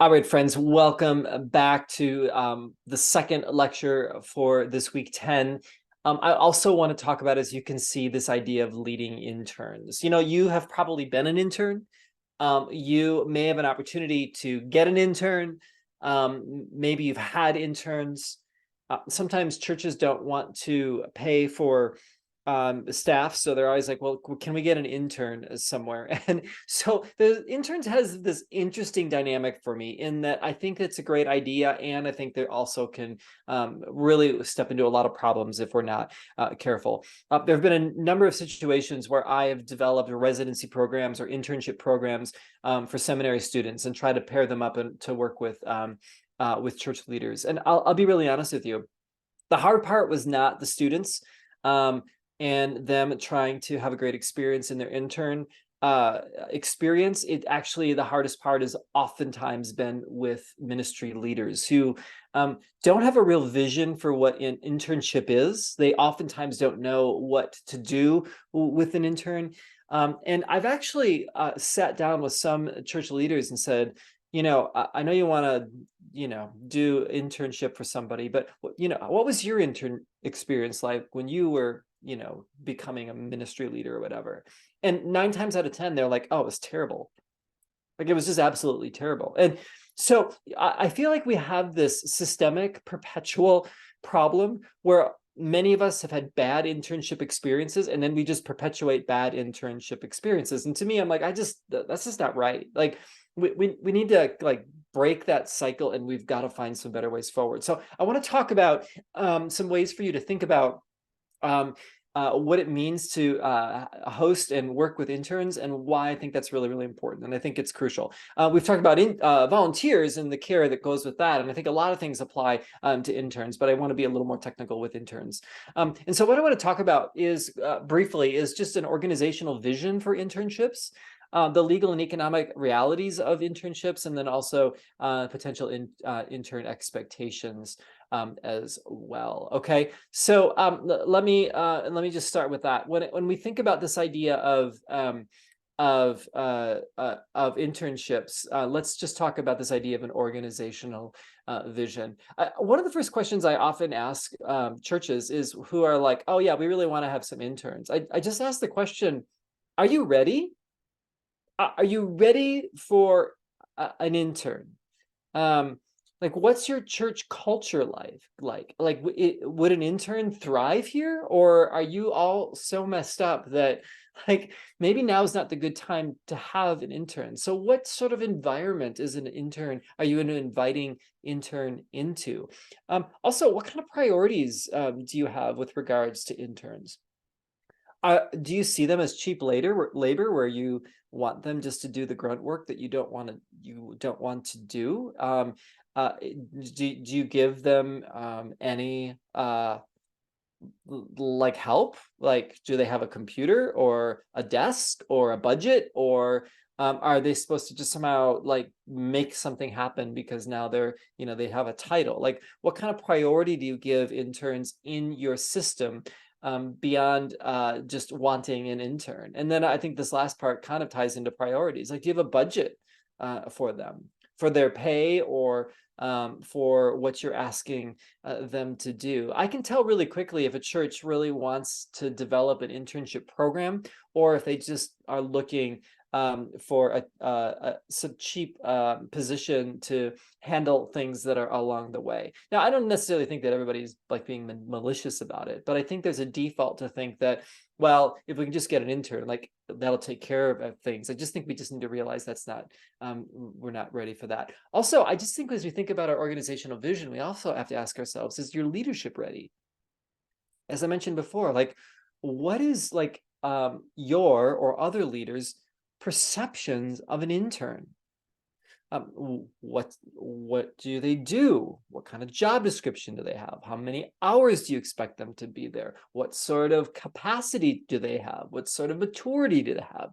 All right, friends, welcome back to the second lecture for this week 10. I also want to talk about, as you can see, this idea of leading interns. You know, you have probably been an intern. You may have an opportunity to get an intern. Maybe you've had interns. Sometimes churches don't want to pay for staff, so they're always like, well, can we get an intern somewhere? And so the interns has this interesting dynamic for me in that I think it's a great idea, and I think they also can really step into a lot of problems if we're not careful. There have been a number of situations where I have developed residency programs or internship programs for seminary students and try to pair them up and to work with church leaders. And I'll be really honest with you. The hard part was not the students and them trying to have a great experience in their intern experience. It actually, the hardest part has oftentimes been with ministry leaders who don't have a real vision for what an internship is. They oftentimes don't know what to do with an intern. And I've actually sat down with some church leaders and said, you know, I know you want to, do internship for somebody, but what was your intern experience like when you were, becoming a ministry leader or whatever? And 9 times out of 10, they're like, oh, it was terrible. Like, it was just absolutely terrible. And so I feel like we have this systemic, perpetual problem where many of us have had bad internship experiences, and then we just perpetuate bad internship experiences. And to me, I'm like, that's just not right. Like, we need to like break that cycle, and we've got to find some better ways forward. So I want to talk about some ways for you to think about what it means to host and work with interns, and why I think that's really, really important. And I think it's crucial. We've talked about volunteers and the care that goes with that. And I think a lot of things apply to interns, but I want to be a little more technical with interns. And so what I want to talk about is briefly is just an organizational vision for internships. The legal and economic realities of internships, and then also potential intern expectations as well. Okay, so let me just start with that. When we think about this idea of internships, let's just talk about this idea of an organizational vision. One of the first questions I often ask churches is who are like, oh yeah, we really want to have some interns. I just ask the question, are you ready? Are you ready for an intern? Like, what's your church culture like? Would an intern thrive here, or are you all so messed up that like maybe now is not the good time to have an intern? So what sort of environment is an intern? Are you an inviting intern into? Also, what kind of priorities do you have with regards to interns? Do you see them as cheap labor where you want them just to do the grunt work that you don't want to do? Do you give them any like help? Like, do they have a computer or a desk or a budget, or are they supposed to just somehow like make something happen because now they have a title? Like, what kind of priority do you give interns in your system beyond just wanting an intern? And then I think this last part kind of ties into priorities. Like, do you have a budget for them, for their pay, or for what you're asking them to do? I can tell really quickly if a church really wants to develop an internship program, or if they just are looking for some cheap position to handle things that are along the way. Now, I don't necessarily think that everybody's like being malicious about it, but I think there's a default to think that, well, if we can just get an intern, like that'll take care of things. I just think we just need to realize that's not, we're not ready for that. Also, I just think as we think about our organizational vision, we also have to ask ourselves, is your leadership ready? As I mentioned before, like, what is like your or other leaders' perceptions of an intern? What do they do? What kind of job description do they have? How many hours do you expect them to be there? What sort of capacity do they have? What sort of maturity do they have?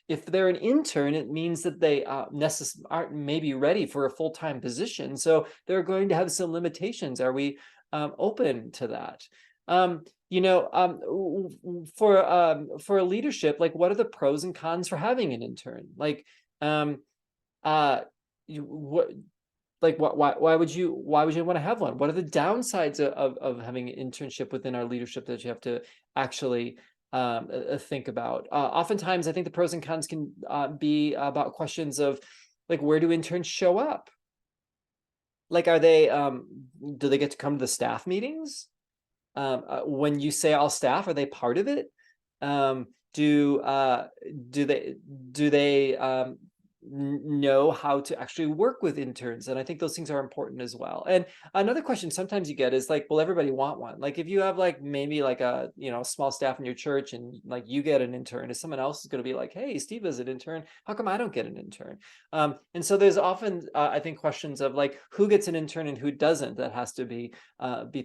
If they're an intern, it means that they aren't maybe ready for a full-time position, so they're going to have some limitations. Are we open to that? For a leadership, like, what are the pros and cons for having an intern? Like, what, like, why would you want to have one? What are the downsides of having an internship within our leadership that you have to actually think about? Oftentimes, I think the pros and cons can be about questions of, like, where do interns show up? Like, are they do they get to come to the staff meetings? When you say all staff, are they part of it? Um, do do they know how to actually work with interns? And I think those things are important as well. And another question sometimes you get is like, will everybody want one? Like, if you have like maybe like a small staff in your church, and like you get an intern, and someone else is going to be like, hey, Steve is an intern, how come I don't get an intern? And so there's often I think questions of like, who gets an intern and who doesn't, that has to be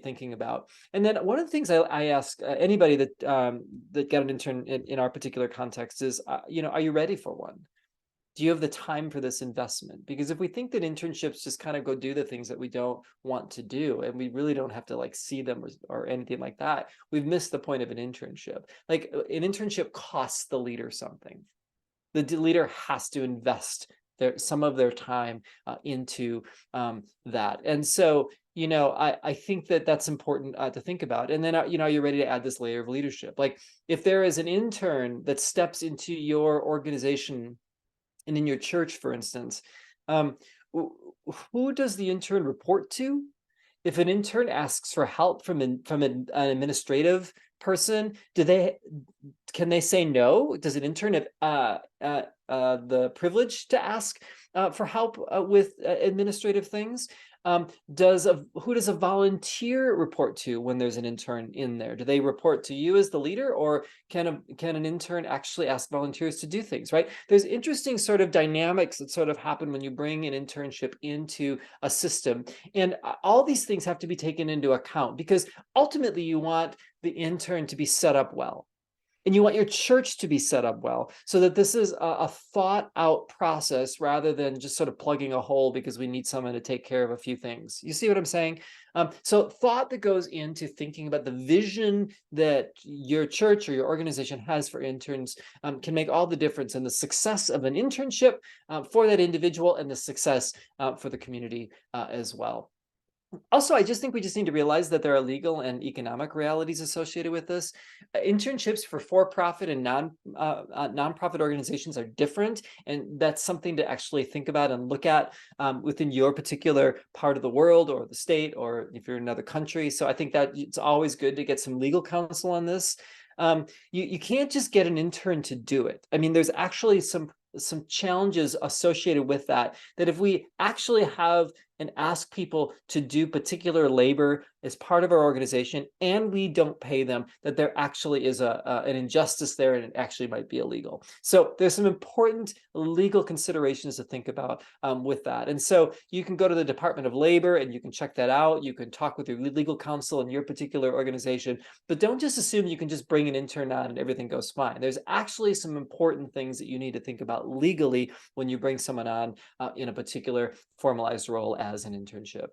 thinking about. And then one of the things I ask anybody that got an intern in our particular context is, are you ready for one? Do you have the time for this investment? Because if we think that internships just kind of go do the things that we don't want to do, and we really don't have to like see them or anything like that, we've missed the point of an internship. Like, an internship costs the leader something. The leader has to invest some of their time into that. And so, I think that that's important to think about. And then, you're ready to add this layer of leadership. Like, if there is an intern that steps into your organization and in your church, for instance, um, who does the intern report to? If an intern asks for help from an administrative person, can they say no? Does an intern have the privilege to ask for help with administrative things? Who does a volunteer report to when there's an intern in there? Do they report to you as the leader, or can an intern actually ask volunteers to do things, right? There's interesting sort of dynamics that sort of happen when you bring an internship into a system. And all these things have to be taken into account, because ultimately you want the intern to be set up well. And you want your church to be set up well, so that this is a thought out process, rather than just sort of plugging a hole because we need someone to take care of a few things. You see what I'm saying? So thought that goes into thinking about the vision that your church or your organization has for interns can make all the difference in the success of an internship for that individual, and the success for the community as well. Also, I just think we just need to realize that there are legal and economic realities associated with this. Internships for for-profit and nonprofit organizations are different, and that's something to actually think about and look at within your particular part of the world, or the state, or if you're in another country. So I think that it's always good to get some legal counsel on this. You can't just get an intern to do it. I mean, there's actually some challenges associated with that if we actually have and ask people to do particular labor as part of our organization, and we don't pay them, that there actually is an injustice there, and it actually might be illegal. So there's some important legal considerations to think about with that. And so you can go to the Department of Labor and you can check that out. You can talk with your legal counsel in your particular organization, but don't just assume you can just bring an intern on and everything goes fine. There's actually some important things that you need to think about legally when you bring someone on in a particular formalized role as an internship.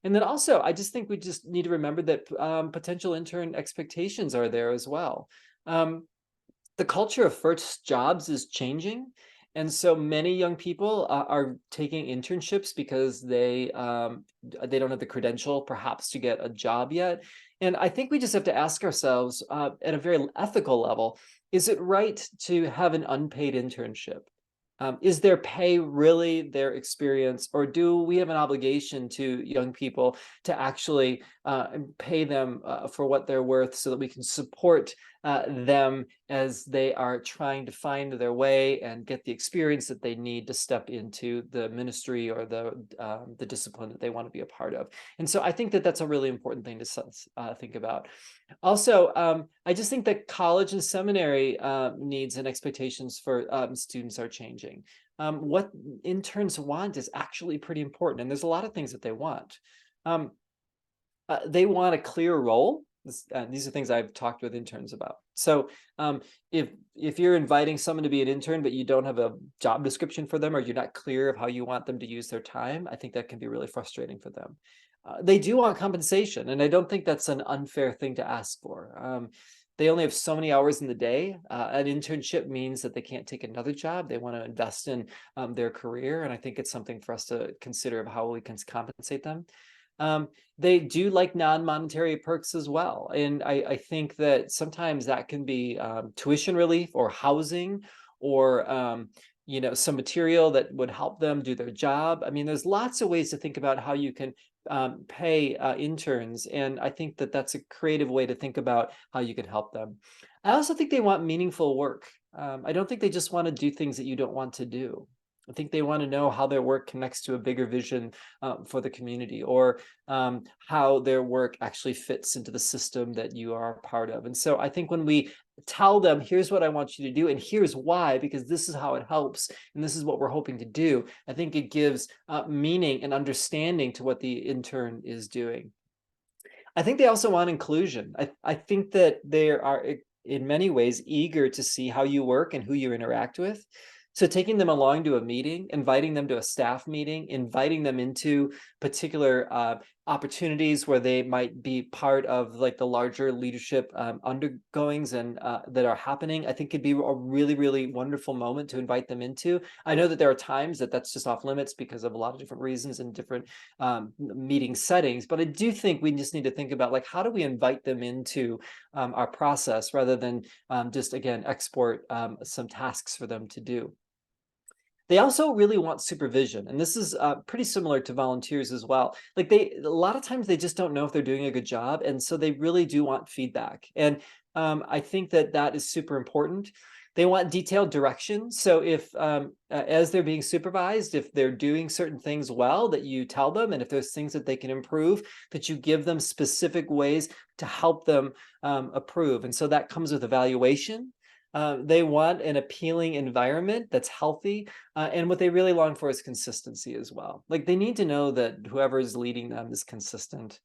And then also, I just think we just need to remember that potential intern expectations are there as well. The culture of first jobs is changing. And so many young people are taking internships because they don't have the credential perhaps to get a job yet. And I think we just have to ask ourselves at a very ethical level, is it right to have an unpaid internship? Is their pay really their experience, or do we have an obligation to young people to actually pay them for what they're worth, so that we can support them as they are trying to find their way and get the experience that they need to step into the ministry or the discipline that they want to be a part of? And so I think that that's a really important thing to think about. Also, I just think that college and seminary needs and expectations for students are changing. What interns want is actually pretty important, and there's a lot of things that they want. They want a clear role. These are things I've talked with interns about. So if you're inviting someone to be an intern, but you don't have a job description for them, or you're not clear of how you want them to use their time, I think that can be really frustrating for them. They do want compensation, and I don't think that's an unfair thing to ask for. they only have so many hours in the day. An internship means that they can't take another job. They want to invest in their career. And I think it's something for us to consider of how we can compensate them. They do like non-monetary perks as well. And I think that sometimes that can be tuition relief or housing or some material that would help them do their job. I mean, there's lots of ways to think about how you can pay interns. And I think that that's a creative way to think about how you can help them. I also think they want meaningful work. I don't think they just want to do things that you don't want to do. I think they want to know how their work connects to a bigger vision for the community, or how their work actually fits into the system that you are a part of. And so I think when we tell them, here's what I want you to do, and here's why, because this is how it helps, and this is what we're hoping to do, I think it gives meaning and understanding to what the intern is doing. I think they also want inclusion. I think that they are, in many ways, eager to see how you work and who you interact with. So taking them along to a meeting, inviting them to a staff meeting, inviting them into particular opportunities where they might be part of like the larger leadership undergoings and that are happening, I think could be a really, really wonderful moment to invite them into. I know that there are times that that's just off limits because of a lot of different reasons and different meeting settings, but I do think we just need to think about, like, how do we invite them into our process rather than just, again, export some tasks for them to do. They also really want supervision, and this is pretty similar to volunteers as well. Like, a lot of times they just don't know if they're doing a good job, and so they really do want feedback. And I think that that is super important. They want detailed direction. So if as they're being supervised, if they're doing certain things well, that you tell them, and if there's things that they can improve, that you give them specific ways to help them improve. And so that comes with evaluation. They want an appealing environment that's healthy. And what they really long for is consistency as well. Like, they need to know that whoever is leading them is consistent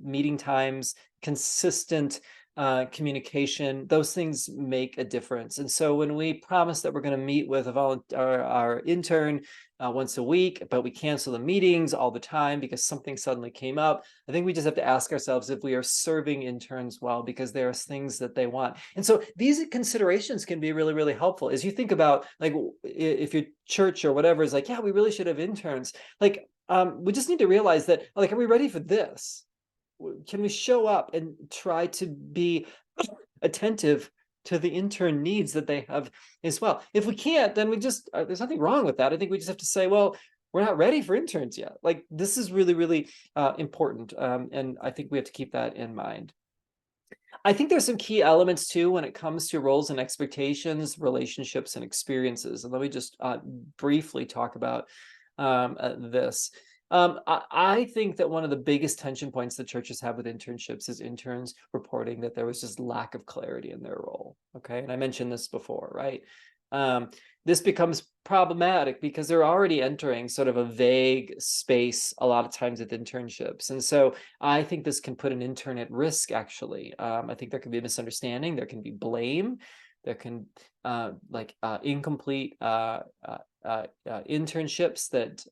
meeting times, consistent communication. Those things make a difference. And so when we promise that we're going to meet with our intern once a week, but we cancel the meetings all the time because something suddenly came up, I think we just have to ask ourselves if we are serving interns well, because there are things that they want. And so these considerations can be really, really helpful as you think about, like, if your church or whatever is like, yeah, we really should have interns. Like, we just need to realize that, like, are we ready for this? Can we show up and try to be attentive to the intern needs that they have as well? If we can't, then we just, there's nothing wrong with that. I think we just have to say, well, we're not ready for interns yet. Like, this is really, really important. And I think we have to keep that in mind. I think there's some key elements too when it comes to roles and expectations, relationships, and experiences. And let me just briefly talk about this. I think that one of the biggest tension points that churches have with internships is interns reporting that there was just lack of clarity in their role. Okay. And I mentioned this before, right? This becomes problematic because they're already entering sort of a vague space a lot of times with internships. And so I think this can put an intern at risk, actually. I think there can be a misunderstanding, there can be blame, there can incomplete internships that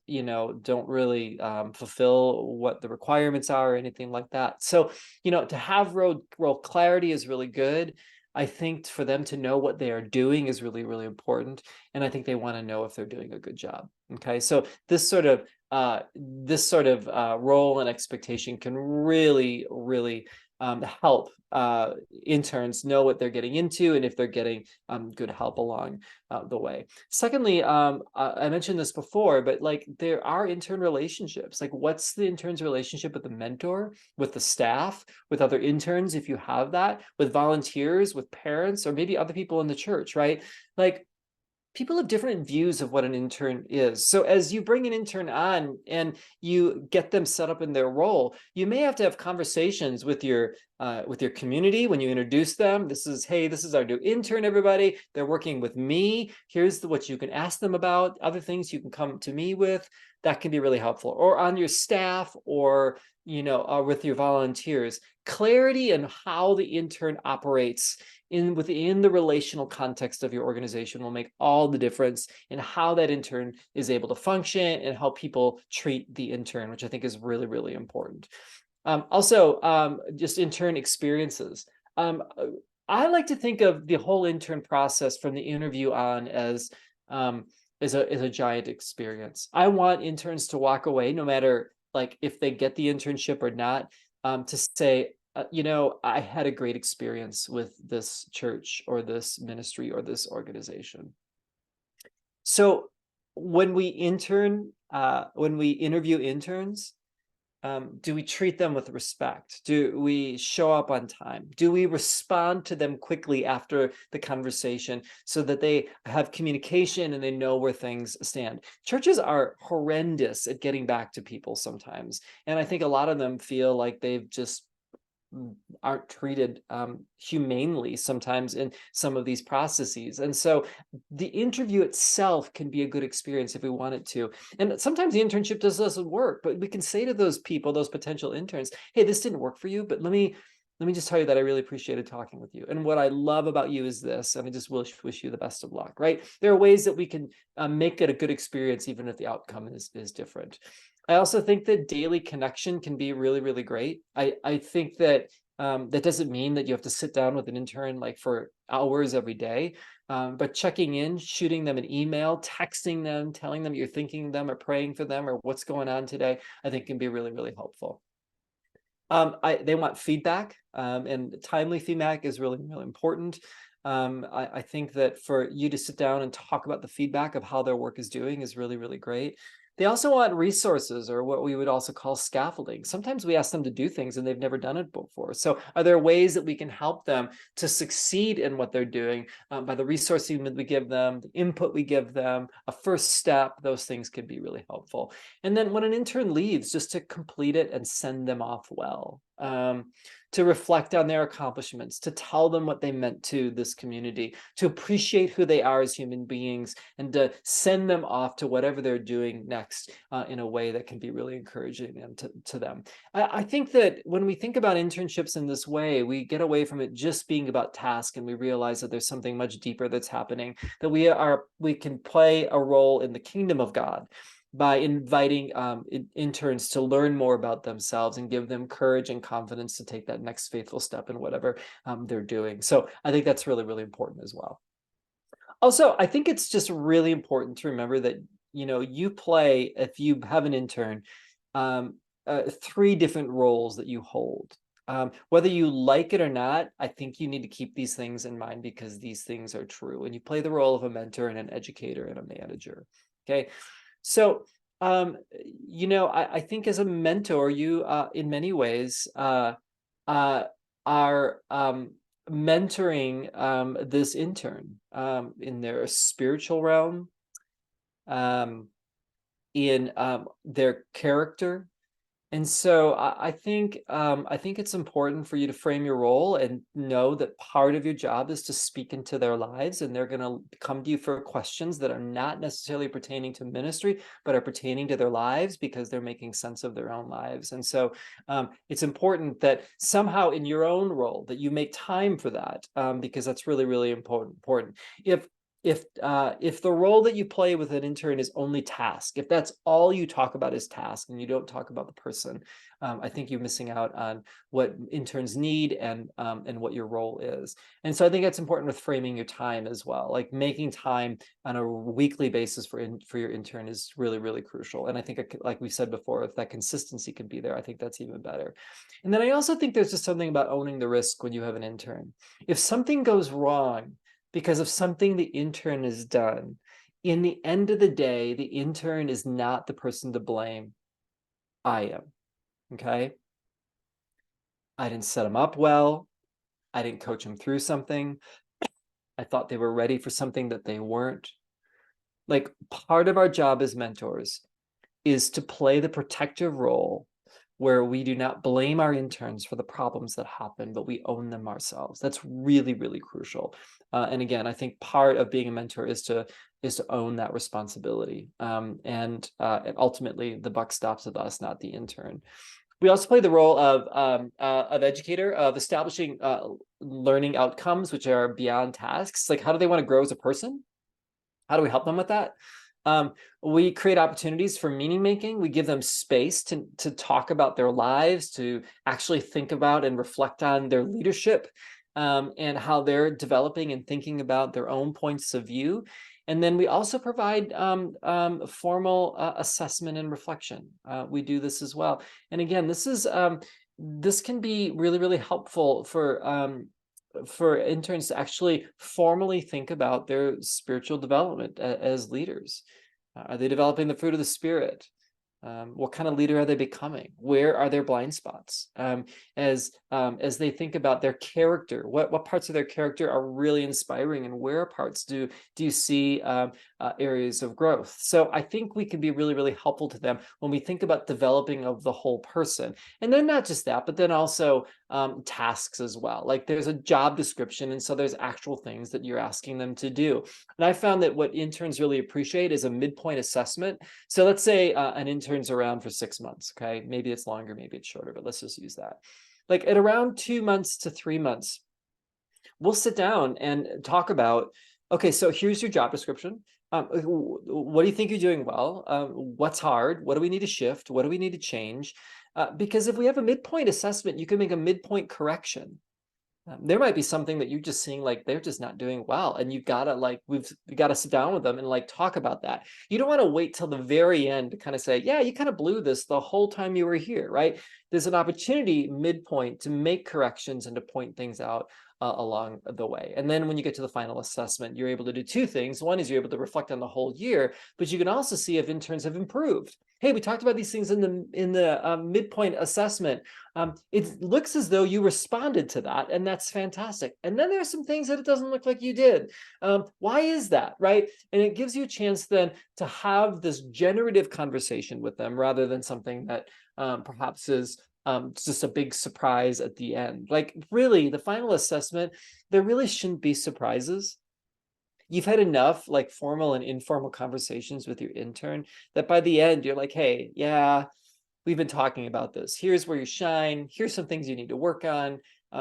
don't really fulfill what the requirements are or anything like that. So to have role clarity is really good. I think for them to know what they are doing is really, really important, and I think they want to know if they're doing a good job. Okay, so this sort of role and expectation can really, really help interns know what they're getting into and if they're getting good help along the way. Secondly, I mentioned this before, but like, there are intern relationships. Like, what's the intern's relationship with the mentor, with the staff, with other interns, if you have that, with volunteers, with parents, or maybe other people in the church, right? Like, people have different views of what an intern is. So as you bring an intern on and you get them set up in their role, you may have to have conversations with your community when you introduce them. Hey, this is our new intern, everybody. They're working with me. Here's what you can ask them about. Other things you can come to me with. That can be really helpful. Or on your staff, or with your volunteers. Clarity in how the intern operates within the relational context of your organization will make all the difference in how that intern is able to function and how people treat the intern, which I think is really, really important. Also, just intern experiences. Um, I like to think of the whole intern process from the interview on um, as a giant experience. I want interns to walk away, no matter like if they get the internship or not, to say, you know, I had a great experience with this church or this ministry or this organization. So when we interview interns, do we treat them with respect? Do we show up on time? Do we respond to them quickly after the conversation so that they have communication and they know where things stand? Churches are horrendous at getting back to people sometimes. And I think a lot of them feel like they've just aren't treated humanely sometimes in some of these processes. And so the interview itself can be a good experience if we want it to. And sometimes the internship doesn't work, but we can say to those people, those potential interns, hey, this didn't work for you, but let me just tell you that I really appreciated talking with you. And what I love about you is this, and I just wish you the best of luck, right? There are ways that we can make it a good experience, even if the outcome is different. I also think that daily connection can be really, really great. I think that that doesn't mean that you have to sit down with an intern like for hours every day, but checking in, shooting them an email, texting them, telling them you're thinking of them or praying for them or what's going on today, I think can be really, really helpful. They want feedback, and timely feedback is really, really important. I think that for you to sit down and talk about the feedback of how their work is doing is really, really great. They also want resources, or what we would also call scaffolding. Sometimes we ask them to do things and they've never done it before. So are there ways that we can help them to succeed in what they're doing by the resourcing that we give them, the input we give them, a first step? Those things can be really helpful. And then when an intern leaves, just to complete it and send them off well. To reflect on their accomplishments, to tell them what they meant to this community, to appreciate who they are as human beings, and to send them off to whatever they're doing next in a way that can be really encouraging to them. I think that when we think about internships in this way, we get away from it just being about task, and we realize that there's something much deeper that's happening, that we can play a role in the kingdom of God by inviting interns to learn more about themselves and give them courage and confidence to take that next faithful step in whatever they're doing. So I think that's really, really important as well. Also, I think it's just really important to remember that, you know, you play, if you have an intern, three different roles that you hold. Whether you like it or not, I think you need to keep these things in mind because these things are true. And you play the role of a mentor and an educator and a manager. Okay. So, you know, I think as a mentor, you, in many ways, uh, are mentoring this intern in their spiritual realm, um, in their character. And so I think it's important for you to frame your role and know that part of your job is to speak into their lives, and they're going to come to you for questions that are not necessarily pertaining to ministry, but are pertaining to their lives because they're making sense of their own lives. And so it's important that somehow in your own role that you make time for that, because that's really, really important. If the role that you play with an intern is only task, if that's all you talk about is task and you don't talk about the person, I think you're missing out on what interns need and what your role is. And so I think it's important with framing your time as well. Like making time on a weekly basis for your intern is really, really crucial. And I think, like we said before, if that consistency can be there, I think that's even better. And then I also think there's just something about owning the risk when you have an intern. If something goes wrong because of something the intern has done, in the end of the day, the intern is not the person to blame. I am. Okay. I didn't set them up well. I didn't coach them through something. I thought they were ready for something that they weren't. Like, part of our job as mentors is to play the protective role where we do not blame our interns for the problems that happen, but we own them ourselves. That's really, really crucial. And again, I think part of being a mentor is to own that responsibility. And ultimately, the buck stops with us, not the intern. We also play the role of educator, of establishing learning outcomes, which are beyond tasks. Like, how do they want to grow as a person? How do we help them with that? We create opportunities for meaning making. We give them space to talk about their lives, to actually think about and reflect on their leadership. and how they're developing and thinking about their own points of view. And then we also provide formal assessment and reflection. We do this as well. And again, this can be really, really helpful for interns to actually formally think about their spiritual development as leaders. Are they developing the fruit of the Spirit? What kind of leader are they becoming? Where are their blind spots? As they think about their character, what parts of their character are really inspiring, and where parts do you see areas of growth? So I think we can be really, really helpful to them when we think about developing of the whole person. And then not just that, but then also tasks as well. Like there's a job description, and so there's actual things that you're asking them to do. And I found that what interns really appreciate is a midpoint assessment. So let's say an intern's around for 6 months, okay? Maybe it's longer, maybe it's shorter, but let's just use that. Like at around 2 months to 3 months, we'll sit down and talk about, okay, so here's your job description. What do you think you're doing well? What's hard? What do we need to shift? What do we need to change? Because if we have a midpoint assessment, you can make a midpoint correction. There might be something that you're just seeing like they're just not doing well, and you've got to we got to sit down with them and like talk about that. You don't want to wait till the very end to kind of say, yeah, you kind of blew this the whole time you were here, right? There's an opportunity midpoint to make corrections and to point things out along the way. And then when you get to the final assessment, you're able to do two things. One is you're able to reflect on the whole year, but you can also see if interns have improved. Hey, we talked about these things in the midpoint assessment. It looks as though you responded to that, and that's fantastic. And then there's some things that it doesn't look like you did. Why is that, right? And it gives you a chance then to have this generative conversation with them rather than something that perhaps is just a big surprise at the end. Like really, the final assessment, there really shouldn't be surprises. You've had enough like formal and informal conversations with your intern that by the end you're like, hey, yeah, we've been talking about this. Here's where you shine. Here's some things you need to work on.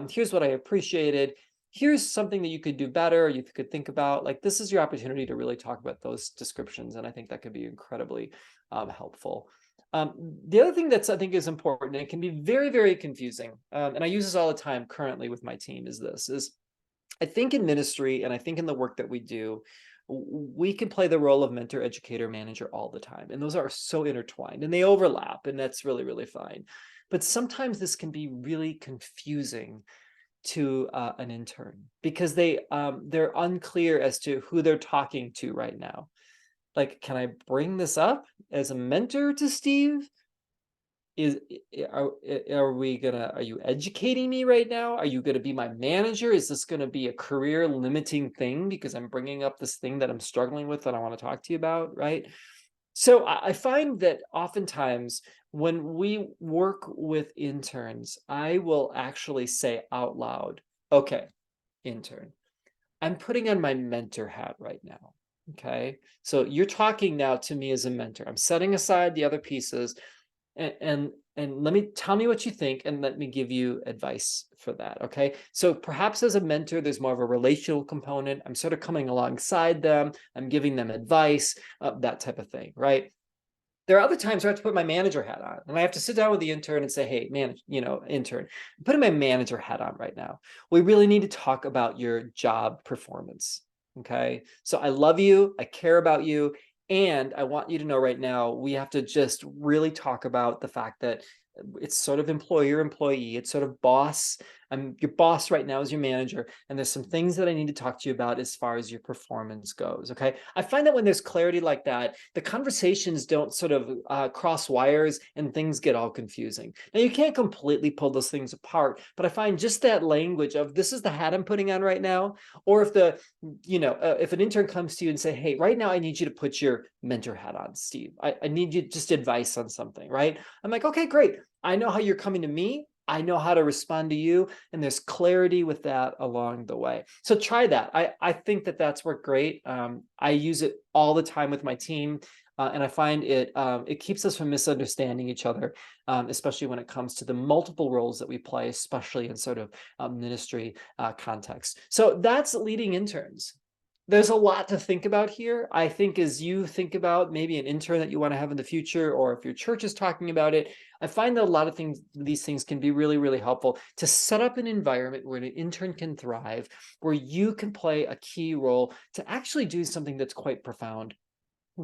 Here's what I appreciated. Here's something that you could do better, or you could think about. Like this is your opportunity to really talk about those descriptions, and I think that could be incredibly helpful. The other thing that's I think is important, and it can be very, very confusing, and I use this all the time currently with my team, is I think in ministry, and I think in the work that we do, we can play the role of mentor, educator, manager all the time. And those are so intertwined and they overlap, and that's really, really fine. But sometimes this can be really confusing to an intern because they're unclear as to who they're talking to right now. Like, can I bring this up as a mentor to Steve? Are you educating me right now? Are you going to be my manager? Is this going to be a career limiting thing because I'm bringing up this thing that I'm struggling with that I want to talk to you about, right? So I find that oftentimes when we work with interns, I will actually say out loud, okay, intern, I'm putting on my mentor hat right now. Okay, so you're talking now to me as a mentor. I'm setting aside the other pieces, and let me tell me what you think, and let me give you advice for that. Okay, so perhaps as a mentor there's more of a relational component. I'm sort of coming alongside them, I'm giving them advice, that type of thing, right? There are other times where I have to put my manager hat on, and I have to sit down with the intern and say, hey, intern, I'm putting my manager hat on right now. We really need to talk about your job performance. Okay, so I love you, I care about you, and I want you to know right now, we have to just really talk about the fact that it's sort of employer-employee. It's sort of boss. I'm your boss right now as your manager, and there's some things that I need to talk to you about as far as your performance goes, okay? I find that when there's clarity like that, the conversations don't sort of cross wires and things get all confusing. Now, you can't completely pull those things apart, but I find just that language of this is the hat I'm putting on right now, or if if an intern comes to you and say, hey, right now I need you to put your mentor hat on, Steve. I need you just advice on something, right? I'm like, okay, great. I know how you're coming to me. I know how to respond to you, and there's clarity with that along the way. So try that. I think that that's worked great. I use it all the time with my team, and I find it keeps us from misunderstanding each other, especially when it comes to the multiple roles that we play, especially in sort of ministry context. So that's leading interns. There's a lot to think about here. I think as you think about maybe an intern that you want to have in the future, or if your church is talking about it, I find that a lot of these things can be really, really helpful to set up an environment where an intern can thrive, where you can play a key role to actually do something that's quite profound,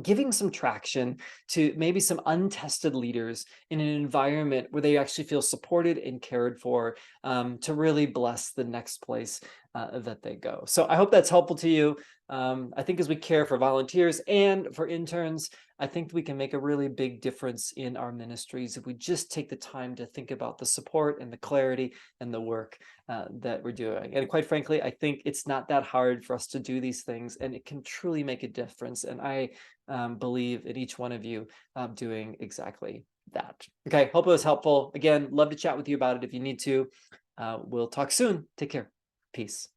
giving some traction to maybe some untested leaders in an environment where they actually feel supported and cared for, to really bless the next place that they go. So I hope that's helpful to you. I think as we care for volunteers and for interns, I think we can make a really big difference in our ministries if we just take the time to think about the support and the clarity and the work that we're doing. And quite frankly, I think it's not that hard for us to do these things, and it can truly make a difference. And I believe in each one of you doing exactly that. Okay, hope it was helpful. Again, love to chat with you about it if you need to. We'll talk soon. Take care. Peace.